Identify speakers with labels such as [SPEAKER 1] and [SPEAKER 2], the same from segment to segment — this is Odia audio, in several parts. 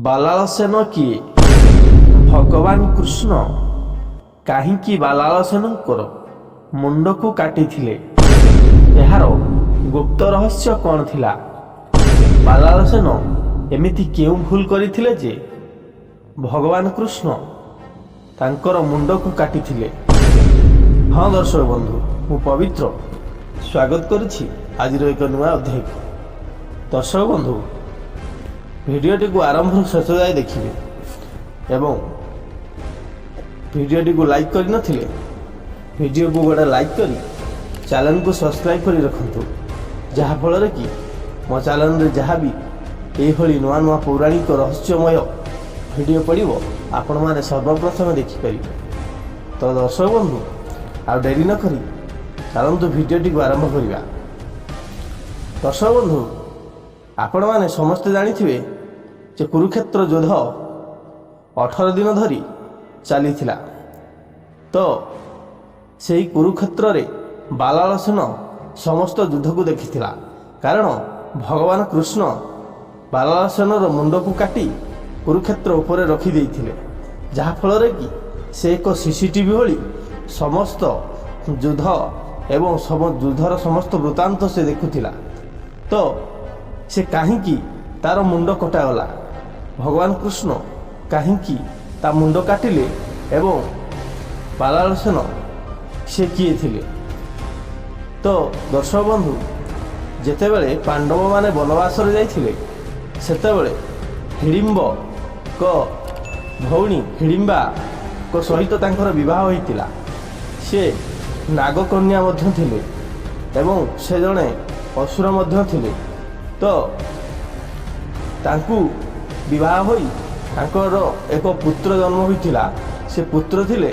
[SPEAKER 1] ବାଲାଳସେନ କିଏ? ଭଗବାନ କୃଷ୍ଣ କାହିଁକି ବାଲାଳସେନଙ୍କର ମୁଣ୍ଡକୁ କାଟିଥିଲେ? ଏହାର ଗୁପ୍ତ ରହସ୍ୟ କ'ଣ ଥିଲା? ବାଲାଳସେନ ଏମିତି କେଉଁ ଭୁଲ କରିଥିଲେ ଯେ ଭଗବାନ କୃଷ୍ଣ ତାଙ୍କର ମୁଣ୍ଡକୁ କାଟିଥିଲେ? ହଁ ଦର୍ଶକ ବନ୍ଧୁ, ମୁଁ ପବିତ୍ର ସ୍ୱାଗତ କରୁଛି ଆଜିର ଏକ ନୂଆ ଅଧ୍ୟାୟକୁ। ଦର୍ଶକ ବନ୍ଧୁ, ଭିଡ଼ିଓଟିକୁ ଆରମ୍ଭରୁ ଶେଷ ଯାଏ ଦେଖିବେ ଏବଂ ଭିଡ଼ିଓଟିକୁ ଲାଇକ୍ କରିନଥିଲେ ଭିଡ଼ିଓକୁ ଗୋଟେ ଲାଇକ୍ କରି ଚ୍ୟାନେଲକୁ ସବସ୍କ୍ରାଇବ୍ କରି ରଖନ୍ତୁ, ଯାହାଫଳରେ କି ମୋ ଚ୍ୟାନେଲରେ ଯାହା ବି ଏଇଭଳି ନୂଆ ନୂଆ ପୌରାଣିକ ରହସ୍ୟମୟ ଭିଡ଼ିଓ ପଡ଼ିବ ଆପଣମାନେ ସର୍ବପ୍ରଥମେ ଦେଖିପାରିବେ। ତ ଦର୍ଶକ ବନ୍ଧୁ, ଆଉ ଡେରି ନ କରି ଚାଲନ୍ତୁ ଭିଡ଼ିଓଟିକୁ ଆରମ୍ଭ କରିବା। ଦର୍ଶକ ବନ୍ଧୁ, ଆପଣମାନେ ସମସ୍ତେ ଜାଣିଥିବେ ଯେ କୁରୁକ୍ଷେତ୍ର ଯୁଦ୍ଧ 18 ଦିନ ଧରି ଚାଲିଥିଲା। ତ ସେହି କୁରୁକ୍ଷେତ୍ରରେ ବାଲାଳସେନ ସମସ୍ତ ଯୁଦ୍ଧକୁ ଦେଖିଥିଲା, କାରଣ ଭଗବାନ କୃଷ୍ଣ ବାଲାଳସେନର ମୁଣ୍ଡକୁ କାଟି କୁରୁକ୍ଷେତ୍ର ଉପରେ ରଖିଦେଇଥିଲେ, ଯାହାଫଳରେ କି ସେ ଏକ CCTV ଭଳି ସମସ୍ତ ଯୁଦ୍ଧ ଏବଂ ଯୁଦ୍ଧର ସମସ୍ତ ବୃତ୍ତାନ୍ତ ସେ ଦେଖୁଥିଲା। ତ ସେ କାହିଁକି ତାର ମୁଣ୍ଡ କଟାଗଲା? ଭଗବାନ କୃଷ୍ଣ କାହିଁକି ତା ମୁଣ୍ଡ କାଟିଲେ ଏବଂ ବାଲାଳସେନ ସେ କିଏ ଥିଲେ? ତ ଦର୍ଶକ ବନ୍ଧୁ, ଯେତେବେଳେ ପାଣ୍ଡବମାନେ ବନବାସରେ ଯାଇଥିଲେ ସେତେବେଳେ ହିଡ଼ିମ୍ବଙ୍କ ଭଉଣୀ ହିଡ଼ିମ୍ବାଙ୍କ ସହିତ ତାଙ୍କର ବିବାହ ହୋଇଥିଲା। ସେ ନାଗକନ୍ୟା ମଧ୍ୟ ଥିଲେ ଏବଂ ସେ ଜଣେ ଅସୁର ମଧ୍ୟ ଥିଲେ। ତ ତାଙ୍କୁ ବିବାହ ହୋଇ ତାଙ୍କର ଏକ ପୁତ୍ର ଜନ୍ମ ହୋଇଥିଲା। ସେ ପୁତ୍ର ଥିଲେ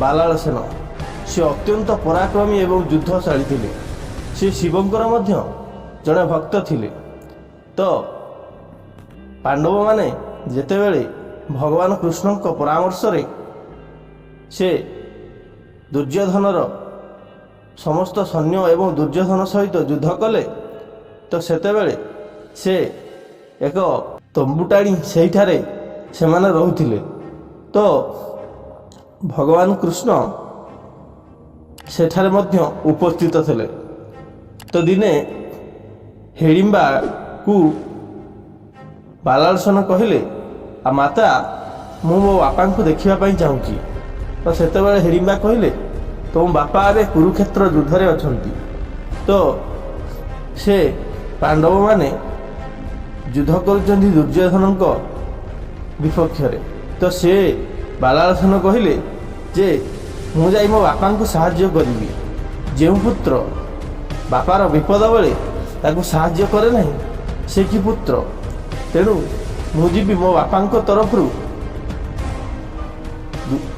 [SPEAKER 1] ବାଲାଳସେନ। ସେ ଅତ୍ୟନ୍ତ ପରାକ୍ରମୀ ଏବଂ ଯୁଦ୍ଧଶାଳୀ ଥିଲେ। ସେ ଶିବଙ୍କର ମଧ୍ୟ ଜଣେ ଭକ୍ତ ଥିଲେ। ତ ପାଣ୍ଡବମାନେ ଯେତେବେଳେ ଭଗବାନ କୃଷ୍ଣଙ୍କ ପରାମର୍ଶରେ ସେ ଦୁର୍ଯ୍ୟୋଧନର ସମସ୍ତ ସୈନ୍ୟ ଏବଂ ଦୁର୍ଯ୍ୟୋଧନ ସହିତ ଯୁଦ୍ଧ କଲେ, ତ ସେତେବେଳେ ସେ ଏକ ତମ୍ବୁ ଟାଣି ସେହିଠାରେ ସେମାନେ ରହୁଥିଲେ। ତ ଭଗବାନ କୃଷ୍ଣ ସେଠାରେ ମଧ୍ୟ ଉପସ୍ଥିତ ଥିଲେ। ତ ଦିନେ ହିଡ଼ିମ୍ବାକୁ ବାଲାଳସେନ କହିଲେ, ମାତା, ମୁଁ ମୋ ବାପାଙ୍କୁ ଦେଖିବା ପାଇଁ ଚାହୁଁଛି। ତ ସେତେବେଳେ ହିଡ଼ିମ୍ବା କହିଲେ, ତୁମ ବାପା ଏବେ କୁରୁକ୍ଷେତ୍ର ଯୁଦ୍ଧରେ ଅଛନ୍ତି। ତ ସେ ପାଣ୍ଡବମାନେ ଯୁଦ୍ଧ କରୁଛନ୍ତି ଦୁର୍ଯ୍ୟୋଧନଙ୍କ ବିପକ୍ଷରେ। ତ ସେ ବାଲାଳସେନ କହିଲେ ଯେ ମୁଁ ଯାଇ ମୋ ବାପାଙ୍କୁ ସାହାଯ୍ୟ କରିବି। ଯେଉଁ ପୁତ୍ର ବାପାର ବିପଦ ବେଳେ ତାକୁ ସାହାଯ୍ୟ କରେ ନାହିଁ, ସେ କି ପୁତ୍ର? ତେଣୁ ମୁଁ ଯିବି ମୋ ବାପାଙ୍କ ତରଫରୁ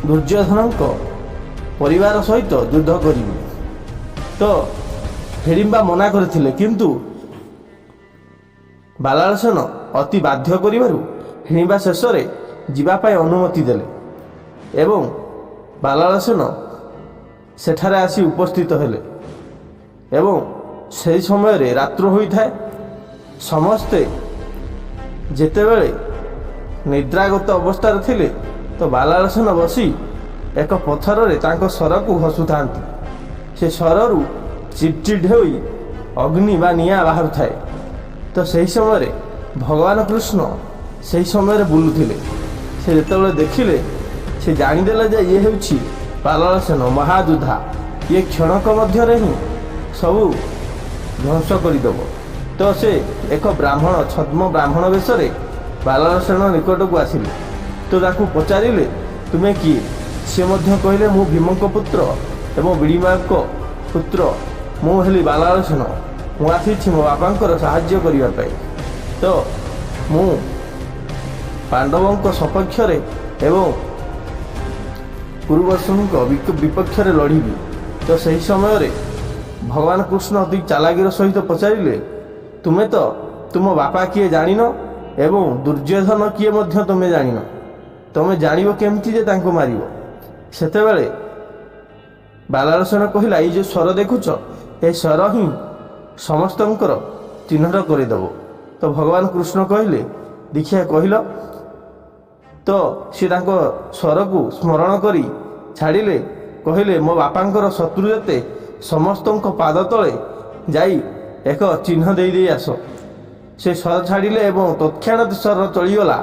[SPEAKER 1] ଦୁର୍ଯ୍ୟୋଧନଙ୍କ ପରିବାର ସହିତ ଯୁଦ୍ଧ କରିବି। ତ ହିଡ଼ିମ୍ବା ମନା କରିଥିଲେ, କିନ୍ତୁ ବାଲାଳସେନ ଅତି ବାଧ୍ୟ କରିବାରୁ ହିଡ଼ିମ୍ବା ଶେଷରେ ଯିବା ପାଇଁ ଅନୁମତି ଦେଲେ ଏବଂ ବାଲାଳସେନ ସେଠାରେ ଆସି ଉପସ୍ଥିତ ହେଲେ ଏବଂ ସେହି ସମୟରେ ରାତ୍ର ହୋଇଥାଏ। ସମସ୍ତେ ଯେତେବେଳେ ନିଦ୍ରାଗତ ଅବସ୍ଥାରେ ଥିଲେ, ତ ବାଲାଳସେନ ବସି ଏକ ପଥରରେ ତାଙ୍କ ଶରକୁ ଘଷୁଥାନ୍ତି। ସେ ଶରରୁ ଚିଡ୍ ହୋଇ ଅଗ୍ନି ବା ନିଆଁ ବାହାରୁଥାଏ। ତ ସେହି ସମୟରେ ଭଗବାନ କୃଷ୍ଣ ସେହି ସମୟରେ ବୁଲୁଥିଲେ। ସେ ଯେତେବେଳେ ଦେଖିଲେ, ସେ ଜାଣିଦେଲେ ଯେ ଇଏ ହେଉଛି ବାଲାଳସେନ ମହାଯୋଦ୍ଧା। ଇଏ କ୍ଷଣକ ମଧ୍ୟରେ ହିଁ ସବୁ ଧ୍ୱଂସ କରିଦେବ। ତ ସେ ଏକ ବ୍ରାହ୍ମଣ ଛଦ୍ମ ବ୍ରାହ୍ମଣ ବେଶରେ ବାଲାଳସେନ ନିକଟକୁ ଆସିଲେ। ତ ତାକୁ ପଚାରିଲେ, ତୁମେ କିଏ? ସେ ମଧ୍ୟ କହିଲେ, ମୁଁ ଭୀମଙ୍କ ପୁତ୍ର ଏବଂ ବିଡ଼ିମାଙ୍କ ପୁତ୍ର। ମୁଁ ହେଲି ବାଲାଳସେନ। ମୁଁ ଆସିଛି ମୋ ବାପାଙ୍କର ସାହାଯ୍ୟ କରିବା ପାଇଁ। ତ ମୁଁ ପାଣ୍ଡବଙ୍କ ସପକ୍ଷରେ ଏବଂ କୁରୁବଂଶଙ୍କ ବିପକ୍ଷରେ ଲଢ଼ିବି। ତ ସେହି ସମୟରେ ଭଗବାନ କୃଷ୍ଣ ଅତି ଚାଲାକିର ସହିତ ପଚାରିଲେ, ତୁମେ ତ ତୁମ ବାପା କିଏ ଜାଣିନ ଏବଂ ଦୁର୍ଯ୍ୟୋଧନ କିଏ ମଧ୍ୟ ତୁମେ ଜାଣିନ। ତୁମେ ଜାଣିବ କେମିତି ଯେ ତାଙ୍କୁ ମାରିବ? ସେତେବେଳେ ବାଲାଳସେନ କହିଲା, ଏଇ ଯେଉଁ ସ୍ୱର ଦେଖୁଛ, ଏ ସ୍ୱର ହିଁ ସମସ୍ତଙ୍କର ଚିହ୍ନଟ କରିଦେବ। ତ ଭଗବାନ କୃଷ୍ଣ କହିଲେ, ଦେଖିଆ କହିଲ। ତ ସେ ତାଙ୍କ ସ୍ୱରକୁ ସ୍ମରଣ କରି ଛାଡ଼ିଲେ, କହିଲେ ମୋ ବାପାଙ୍କର ଶତ୍ରୁ ଯେତେ ସମସ୍ତଙ୍କ ପାଦ ତଳେ ଯାଇ ଏକ ଚିହ୍ନ ଦେଇ ଆସ। ସେ ସ୍ୱର ଛାଡ଼ିଲେ ଏବଂ ତତ୍କ୍ଷଣାତ୍ ସ୍ୱର ଚଳିଗଲା।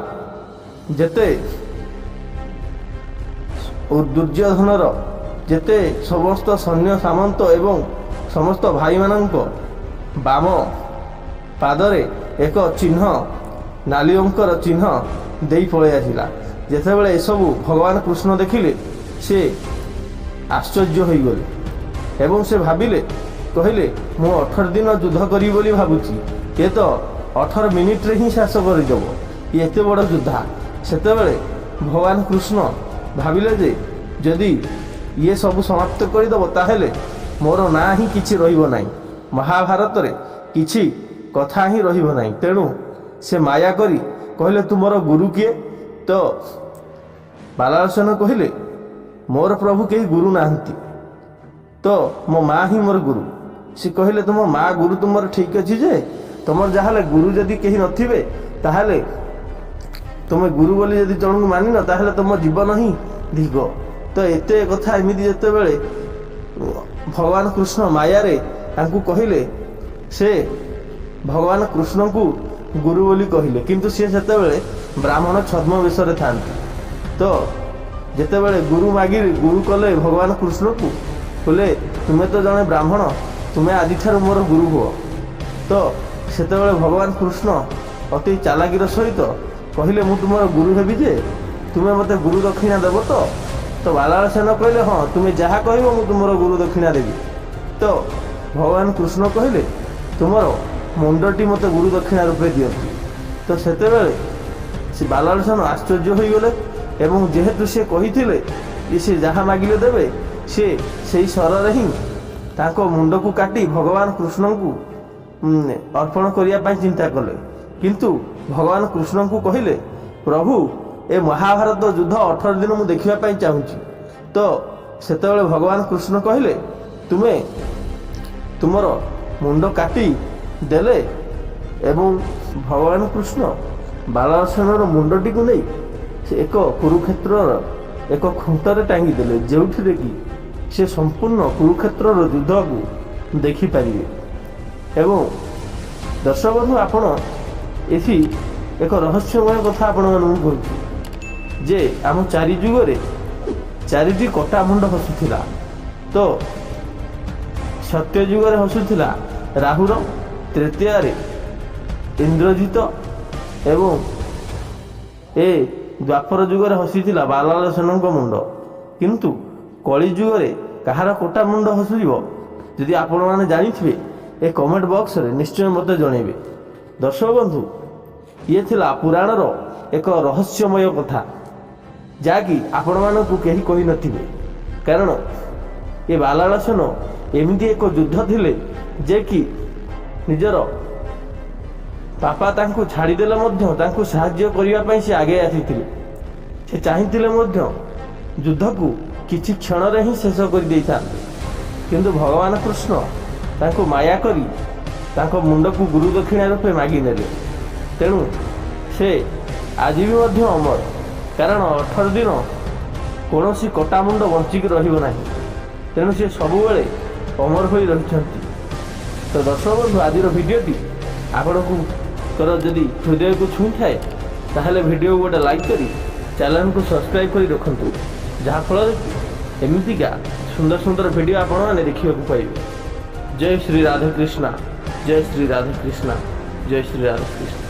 [SPEAKER 1] ଯେତେ ଦୁର୍ଯ୍ୟୋଧନର ଯେତେ ସମସ୍ତ ସୈନ୍ୟ ସାମନ୍ତ ଏବଂ ସମସ୍ତ ଭାଇମାନଙ୍କ ବାମ ପାଦରେ ଏକ ଚିହ୍ନ, ନାଲି ଅଙ୍କର ଚିହ୍ନ ଦେଇ ପଳାଇ ଆସିଲା। ଯେତେବେଳେ ଏସବୁ ଭଗବାନ କୃଷ୍ଣ ଦେଖିଲେ, ସେ ଆଶ୍ଚର୍ଯ୍ୟ ହୋଇଗଲେ ଏବଂ ସେ ଭାବିଲେ, କହିଲେ ମୁଁ 18 ଦିନ ଯୁଦ୍ଧ କରିବି ବୋଲି ଭାବୁଛି, ଏ ତ 18 ମିନିଟରେ ହିଁ ଶେଷ କରିଦେବ, ଏତେ ବଡ଼ ଯୋଦ୍ଧା। ସେତେବେଳେ ଭଗବାନ କୃଷ୍ଣ ଭାବିଲେ ଯେ ଯଦି ଇଏ ସବୁ ସମାପ୍ତ କରିଦେବ ତାହେଲେ ମୋର ନାଁ ହିଁ କିଛି ରହିବ ନାହିଁ, ମହାଭାରତରେ କିଛି କଥା ହିଁ ରହିବ ନାହିଁ। ତେଣୁ ସେ ମାୟା କରି କହିଲେ ତୁମର ଗୁରୁ କିଏ? ତ ବାଲାଳସେନ କହିଲେ ମୋର ପ୍ରଭୁ କେହି ଗୁରୁ ନାହାନ୍ତି, ତ ମୋ ମା ହିଁ ମୋର ଗୁରୁ। ସେ କହିଲେ ତୁମ ମା ଗୁରୁ ତୁମର ଠିକ୍ ଅଛି ଯେ ତୁମର ଯାହାହେଲେ ଗୁରୁ ଯଦି କେହି ନଥିବେ ତାହେଲେ ତୁମେ ଗୁରୁ ବୋଲି ଯଦି ଜଣଙ୍କୁ ମାନିନ ତାହେଲେ ତୁମ ଜୀବନ ହିଁ ଧିକ। ତ ଏତେ କଥା ଏମିତି ଯେତେବେଳେ ଭଗବାନ କୃଷ୍ଣ ମାୟାରେ ତାଙ୍କୁ କହିଲେ, ସେ ଭଗବାନ କୃଷ୍ଣଙ୍କୁ ଗୁରୁ ବୋଲି କହିଲେ, କିନ୍ତୁ ସେ ସେତେବେଳେ ବ୍ରାହ୍ମଣ ଛଦ୍ମ ବେଶରେ ଥାନ୍ତି। ତ ଯେତେବେଳେ ଗୁରୁ କଲେ ଭଗବାନ କୃଷ୍ଣକୁ, କହିଲେ ତୁମେ ତ ଜଣେ ବ୍ରାହ୍ମଣ, ତୁମେ ଆଜିଠାରୁ ମୋର ଗୁରୁ ହୁଅ। ତ ସେତେବେଳେ ଭଗବାନ କୃଷ୍ଣ ଅତି ଚାଲାକିର ସହିତ କହିଲେ ମୁଁ ତୁମର ଗୁରୁ ହେବି ଯେ ତୁମେ ମୋତେ ଗୁରୁ ଦକ୍ଷିଣା ଦେବ ତ? ତ ବାଲାଳସେନ କହିଲେ ହଁ, ତୁମେ ଯାହା କହିବ ମୁଁ ତୁମର ଗୁରୁ ଦକ୍ଷିଣା ଦେବି। ତ ଭଗବାନ କୃଷ୍ଣ କହିଲେ ତୁମର ମୁଣ୍ଡଟି ମୋତେ ଗୁରୁ ଦକ୍ଷିଣା ରୂପେ ଦିଅନ୍ତୁ। ତ ସେତେବେଳେ ସେ ବାଲାଳସେନ ଆଶ୍ଚର୍ଯ୍ୟ ହୋଇଗଲେ ଏବଂ ଯେହେତୁ ସେ କହିଥିଲେ ଯେ ସେ ଯାହା ମାଗିଲେ ଦେବେ, ସେ ସେଇ ସ୍ୱରରେ ହିଁ ତାଙ୍କ ମୁଣ୍ଡକୁ କାଟି ଭଗବାନ କୃଷ୍ଣଙ୍କୁ ଅର୍ପଣ କରିବା ପାଇଁ ଚିନ୍ତା କଲେ। କିନ୍ତୁ ଭଗବାନ କୃଷ୍ଣଙ୍କୁ କହିଲେ ପ୍ରଭୁ ଏ ମହାଭାରତ ଯୁଦ୍ଧ 18 ଦିନ ମୁଁ ଦେଖିବା ପାଇଁ ଚାହୁଁଛି। ତ ସେତେବେଳେ ଭଗବାନ କୃଷ୍ଣ କହିଲେ ତୁମେ ତୁମର ମୁଣ୍ଡ କାଟି ଦେଲେ ଏବଂ ଭଗବାନ କୃଷ୍ଣ ବାଲାଳସେନର ମୁଣ୍ଡଟିକୁ ନେଇ ସେ ଏକ କୁରୁକ୍ଷେତ୍ରର ଏକ ଖୁଣ୍ଟରେ ଟାଙ୍ଗି ଦେଲେ, ଯେଉଁଥିରେ କି ସେ ସମ୍ପୂର୍ଣ୍ଣ କୁରୁକ୍ଷେତ୍ରର ଯୁଦ୍ଧକୁ ଦେଖିପାରିବେ। ଏବଂ ଦର୍ଶକ ବନ୍ଧୁ, ଆପଣ ଏଠି ଏକ ରହସ୍ୟମୟ କଥା ଆପଣମାନଙ୍କୁ କହୁଛି ଯେ ଆମ ଚାରି ଯୁଗରେ 4ଟି କଟା ମୁଣ୍ଡ ହସୁଥିଲା। ତ ସତ୍ୟ ଯୁଗରେ ହସୁଥିଲା ରାହୁର, ତ୍ରେତୟାରେ ଇନ୍ଦ୍ରଜିତ ଏବଂ ଏ ଦ୍ୱାପର ଯୁଗରେ ହସିଥିଲା ବାଲାଳସେନଙ୍କ ମୁଣ୍ଡ। କିନ୍ତୁ କଳି ଯୁଗରେ କାହାର କଟା ମୁଣ୍ଡ ହସିଯିବ, ଯଦି ଆପଣମାନେ ଜାଣିଥିବେ ଏ କମେଣ୍ଟ ବକ୍ସରେ ନିଶ୍ଚୟ ମୋତେ ଜଣାଇବେ। ଦର୍ଶକ ବନ୍ଧୁ, ଇଏ ଥିଲା ପୁରାଣର ଏକ ରହସ୍ୟମୟ କଥା, ଯାହାକି ଆପଣମାନଙ୍କୁ କେହି କହିନଥିବେ। କାରଣ ଏ ବାଲାଳସେନ ଏମିତି ଏକ ଯୁଦ୍ଧ ଥିଲେ ଯେ କି ନିଜର ବାପା ତାଙ୍କୁ ଛାଡ଼ିଦେଲେ ମଧ୍ୟ ତାଙ୍କୁ ସାହାଯ୍ୟ କରିବା ପାଇଁ ସେ ଆଗେଇ ଆସିଥିଲେ। ସେ ଚାହିଁଥିଲେ ମଧ୍ୟ ଯୁଦ୍ଧକୁ କିଛି କ୍ଷଣରେ ହିଁ ଶେଷ କରିଦେଇଥାନ୍ତି, କିନ୍ତୁ ଭଗବାନ କୃଷ୍ଣ ତାଙ୍କୁ ମାୟା କରି ତାଙ୍କ ମୁଣ୍ଡକୁ ଗୁରୁ ଦକ୍ଷିଣା ରୂପେ ମାଗିନେଲେ। ତେଣୁ ସେ ଆଜି ବି ମଧ୍ୟ ଅମର, କାରଣ 18 ଦିନ କୌଣସି କଟା ମୁଣ୍ଡ ବଞ୍ଚିକି ରହିବ ନାହିଁ। ତେଣୁ ସେ ସବୁବେଳେ ଅମର ହୋଇ ରହିଛନ୍ତି। ତ ଦର୍ଶକ ବନ୍ଧୁ, ଆଜିର ଭିଡ଼ିଓଟି ଆପଣଙ୍କର ଯଦି ହୃଦୟକୁ ଛୁଇଁଥାଏ ତାହେଲେ ଭିଡ଼ିଓକୁ ଗୋଟେ ଲାଇକ୍ କରି ଚ୍ୟାନେଲକୁ ସବସ୍କ୍ରାଇବ୍ କରି ରଖନ୍ତୁ, ଯାହାଫଳରେ ଏମିତିକା ସୁନ୍ଦର ସୁନ୍ଦର ଭିଡ଼ିଓ ଆପଣମାନେ ଦେଖିବାକୁ ପାଇବେ। ଜୟ ଶ୍ରୀ ରାଧେକୃଷ୍ଣ, ଜୟ ଶ୍ରୀ ରାଧେକୃଷ୍ଣ, ଜୟ ଶ୍ରୀ ରାଧେକୃଷ୍ଣ।